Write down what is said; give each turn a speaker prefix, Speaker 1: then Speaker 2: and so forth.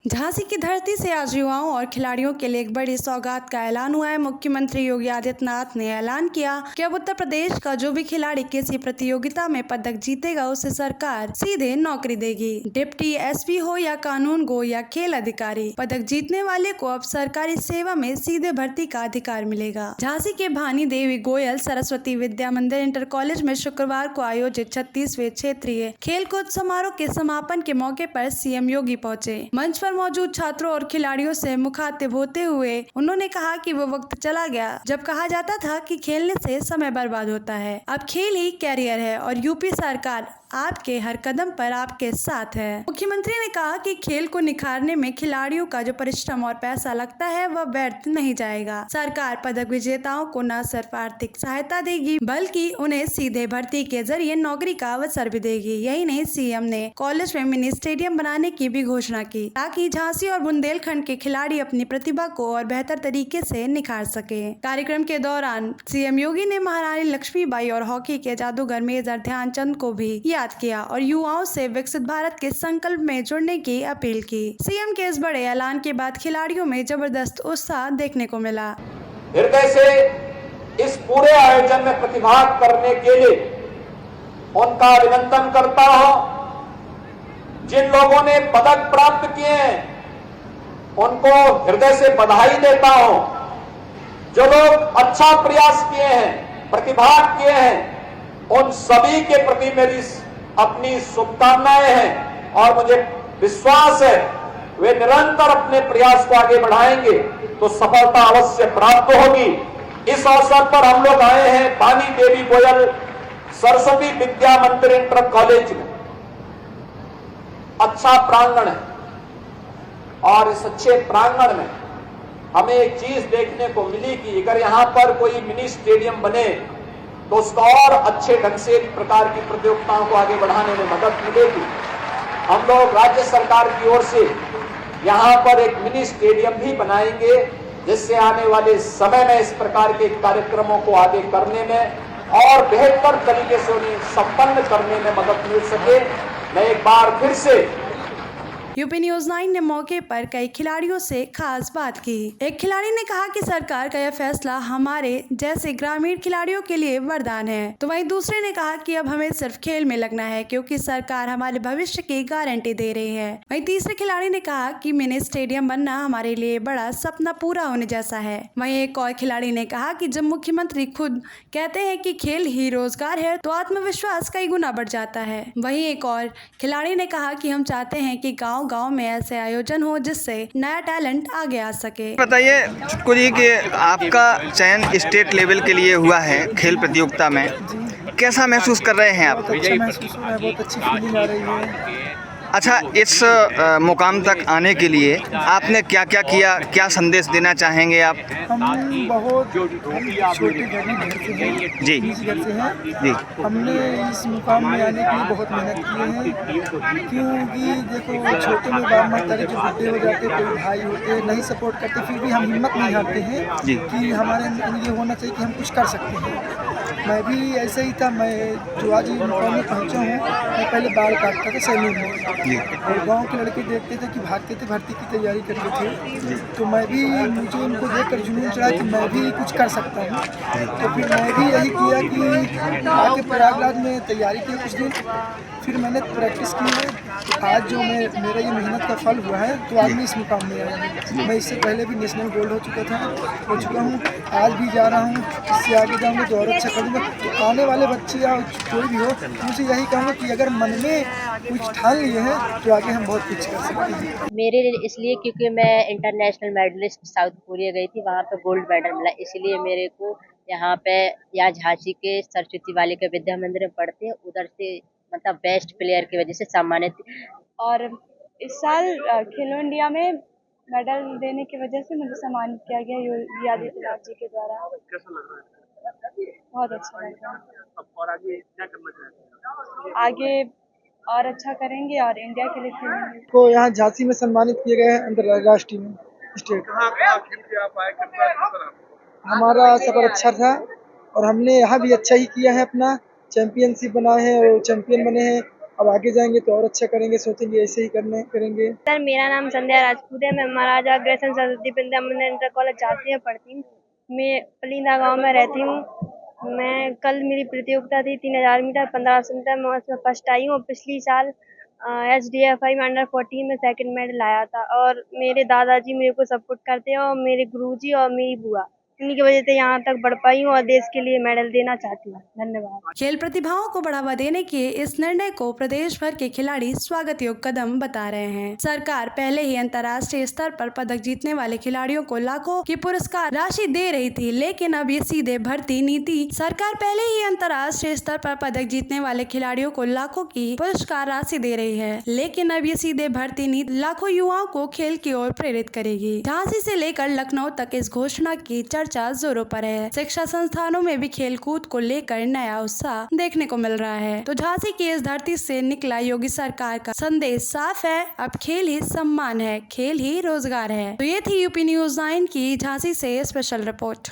Speaker 1: झांसी की धरती से आज युवाओं और खिलाड़ियों के लिए एक बड़ी सौगात का ऐलान हुआ है। मुख्यमंत्री योगी आदित्यनाथ ने ऐलान किया कि अब उत्तर प्रदेश का जो भी खिलाड़ी किसी प्रतियोगिता में पदक जीतेगा उसे सरकार सीधे नौकरी देगी। डिप्टी एसपी हो या कानून गो या खेल अधिकारी, पदक जीतने वाले को अब सरकारी सेवा में सीधे भर्ती का अधिकार मिलेगा। झांसी के भानी देवी गोयल सरस्वती विद्या मंदिर इंटर कॉलेज में शुक्रवार को आयोजित 36वें क्षेत्रीय खेलकूद समारोह के समापन के मौके पर सीएम योगी पहुंचे। मंच पर मौजूद छात्रों और खिलाड़ियों से मुखातिब होते हुए उन्होंने कहा कि वो वक्त चला गया जब कहा जाता था कि खेलने से समय बर्बाद होता है। अब खेल ही कैरियर है और यूपी सरकार आपके हर कदम पर आपके साथ है। मुख्यमंत्री ने कहा कि खेल को निखारने में खिलाड़ियों का जो परिश्रम और पैसा लगता है वह व्यर्थ नहीं जाएगा। सरकार पदक विजेताओं को न सिर्फ आर्थिक सहायता देगी बल्कि उन्हें सीधे भर्ती के जरिए नौकरी का अवसर भी देगी। यही नहीं, सीएम ने कॉलेज में मिनी स्टेडियम बनाने की भी घोषणा की ताकि झांसी और बुंदेलखंड के खिलाड़ी अपनी प्रतिभा को और बेहतर तरीके से निखार सके। कार्यक्रम के दौरान सीएम योगी ने महारानी लक्ष्मीबाई और हॉकी के जादूगर मेजर ध्यानचंद को भी याद किया और युवाओं से विकसित भारत के संकल्प में जुड़ने की अपील की। सीएम के इस बड़े ऐलान के बाद खिलाड़ियों में जबरदस्त उत्साह देखने को मिला।
Speaker 2: हृदय से इस पूरे आयोजन में प्रतिभाग करने के लिए उनका अभिनंदन करता हूं। जिन लोगों ने पदक प्राप्त किए हैं उनको हृदय से बधाई देता हूं। जो लोग अच्छा प्रयास किए हैं, प्रतिभाग किए हैं, उन सभी के प्रति मेरी अपनी शुभकामनाएं हैं और मुझे विश्वास है वे निरंतर अपने प्रयास को आगे बढ़ाएंगे तो सफलता अवश्य प्राप्त होगी। इस अवसर पर हम लोग आए हैं भानी देवी गोयल सरस्वती विद्या मंदिर इंटर कॉलेज में। अच्छा प्रांगण है और इस अच्छे प्रांगण में हमें एक चीज देखने को मिली कि अगर यहां पर कोई मिनी स्टेडियम बने तो उसका और अच्छे ढंग से इस प्रकार की प्रतियोगिताओं को आगे बढ़ाने में मदद मिलेगी। हम लोग राज्य सरकार की ओर से यहां पर एक मिनी स्टेडियम भी बनाएंगे जिससे आने वाले समय में इस प्रकार के कार्यक्रमों को आगे करने में और बेहतर तरीके से उन्हें संपन्न करने में मदद मिल सके। मैं एक बार फिर से
Speaker 1: यूपी न्यूज़ 9 ने मौके पर कई खिलाड़ियों से खास बात की। एक खिलाड़ी ने कहा कि सरकार का यह फैसला हमारे जैसे ग्रामीण खिलाड़ियों के लिए वरदान है, तो वहीं दूसरे ने कहा कि अब हमें सिर्फ खेल में लगना है क्योंकि सरकार हमारे भविष्य की गारंटी दे रही है। वहीं तीसरे खिलाड़ी ने कहा कि मिनी स्टेडियम बनना हमारे लिए बड़ा सपना पूरा होने जैसा है। वहीं एक और खिलाड़ी ने कहा कि जब मुख्यमंत्री खुद कहते हैं कि खेल ही रोजगार है तो आत्मविश्वास कई गुना बढ़ जाता है। वहीं एक और खिलाड़ी ने कहा कि हम चाहते हैं कि गाँव में ऐसे आयोजन हो जिससे नया टैलेंट आगे आ सके।
Speaker 3: बताइए चुटकू जी कि आपका चयन स्टेट लेवल के लिए हुआ है खेल प्रतियोगिता में, कैसा महसूस कर रहे हैं आप?
Speaker 4: बहुत अच्छा महसूस हो रहा है, बहुत अच्छी फीलिंग आ रही है।
Speaker 3: अच्छा, इस मुकाम तक आने के लिए आपने क्या क्या किया, क्या संदेश देना चाहेंगे आप?
Speaker 4: हम बहुत छोटे गरीब घर से हैं,
Speaker 3: जी
Speaker 4: घर से हैं
Speaker 3: जी।
Speaker 4: हमने इस मुकाम में आने के लिए बहुत मेहनत की है क्योंकि देखो छोटे में बाप मातारी जो बुढ़े हो जाते, कोई भाई होते नहीं सपोर्ट करते, फिर भी हम हिम्मत नहीं हारते हैं कि हमारे अंदर ये होना चाहिए कि हम कुछ कर सकते हैं। मैं भी ऐसे ही था, मैं जो आज मुकाम में पहुँचा हूँ, मैं पहले बाल काटता था सैलून में और गांव के लड़के देखते थे कि भागते थे, भर्ती की तैयारी करते थे, तो मैं भी मुझे उनको देखकर जुनून चढ़ा कि मैं भी कुछ कर सकता हूँ। तो फिर मैं भी यही किया कि आके प्रयागराज में तैयारी की कुछ दिन, फिर मैंने प्रैक्टिस की है तो आज जो मेरा ये मेहनत का फल हुआ है तो आज मैं इस मुकाम में आया। मैं इससे पहले भी नेशनल गोल्ड हो चुका हूँ, आज भी जा रहा हूँ, इससे आगे जाऊँगा तो और अच्छा करूँगा। तो आने वाले बच्चे या कोई भी हो, मुझे यही कहूँगा कि अगर मन में कुछ ठान लिए हैं तो आगे हम बहुत कुछ कर सकते हैं।
Speaker 5: मेरे लिए इसलिए क्योंकि मैं इंटरनेशनल मेडलिस्ट साउथ कोरिया गई थी, वहाँ पे गोल्ड मेडल मिला, इसलिए मेरे को यहाँ पे या झांसी के सरस्वती बालिका विद्या मंदिर में पढ़ते हैं, उधर से मतलब बेस्ट प्लेयर की वजह से सम्मानित।
Speaker 6: और इस साल खेलो इंडिया में मेडल देने की वजह से मुझे सम्मानित किया गया योगी आदित्यनाथ जी के द्वारा।
Speaker 7: कैसा लग रहा है?
Speaker 6: बहुत अच्छा लग रहा है।
Speaker 7: अब और आगे क्या करना चाहते हैं?
Speaker 6: आगे और अच्छा करेंगे और इंडिया के लिए खेलेंगे।
Speaker 4: को यहाँ झांसी में सम्मानित किए गए हैं अंतर्राष्ट्रीय में स्टेट।
Speaker 7: कहाँ खेल के आप आए, कितना
Speaker 4: हमारा सफर अच्छा था और हमने यहाँ भी अच्छा ही किया है, अपना चैंपियनशिप बनाए हैं और चैंपियन बने हैं अब आगे जाएंगे तो और अच्छा करेंगे, सोचेंगे ऐसे ही करेंगे।
Speaker 6: सर मेरा नाम संध्या राजपूत है। मैं महाराजा अग्रसेन सरस्वती विद्या मंदिर इंटर कॉलेज झांसी में पढ़ती हूँ। मैं पलीदा गांव में रहती हूँ। मैं कल मेरी प्रतियोगिता थी 3000 मीटर 1500 मीटर में, उसमें फर्स्ट आई हूँ। पिछली साल SDFI में अंडर 14 में सेकंड मेडल आया था। और मेरे दादाजी मेरे को सपोर्ट करते हैं और मेरे गुरुजी और मेरी बुआ, इन्हीं की वजह से यहाँ तक बढ़ पाई हूँ और देश के लिए मेडल देना चाहती हूँ। धन्यवाद।
Speaker 1: खेल प्रतिभाओं को बढ़ावा देने के इस निर्णय को प्रदेश भर के खिलाड़ी स्वागत योग्य कदम बता रहे हैं। सरकार पहले ही अंतर्राष्ट्रीय स्तर पर पदक जीतने वाले खिलाड़ियों को लाखों की पुरस्कार राशि दे रही थी, लेकिन अब ये सीधे भर्ती नीति। सरकार पहले ही अंतर्राष्ट्रीय स्तर पर पदक जीतने वाले खिलाड़ियों को लाखों की पुरस्कार राशि दे रही है, लेकिन अब ये सीधे भर्ती नीति लाखों युवाओं को खेल की ओर प्रेरित करेगी। झांसी से लेकर लखनऊ तक इस घोषणा की चर्चा जोरों पर है। शिक्षा संस्थानों में भी खेल कूद को लेकर नया उत्साह देखने को मिल रहा है। तो झांसी की इस धरती से निकला योगी सरकार का संदेश साफ है, अब खेल ही सम्मान है, खेल ही रोजगार है। तो ये थी यूपी न्यूज़ 9 की झांसी से स्पेशल रिपोर्ट।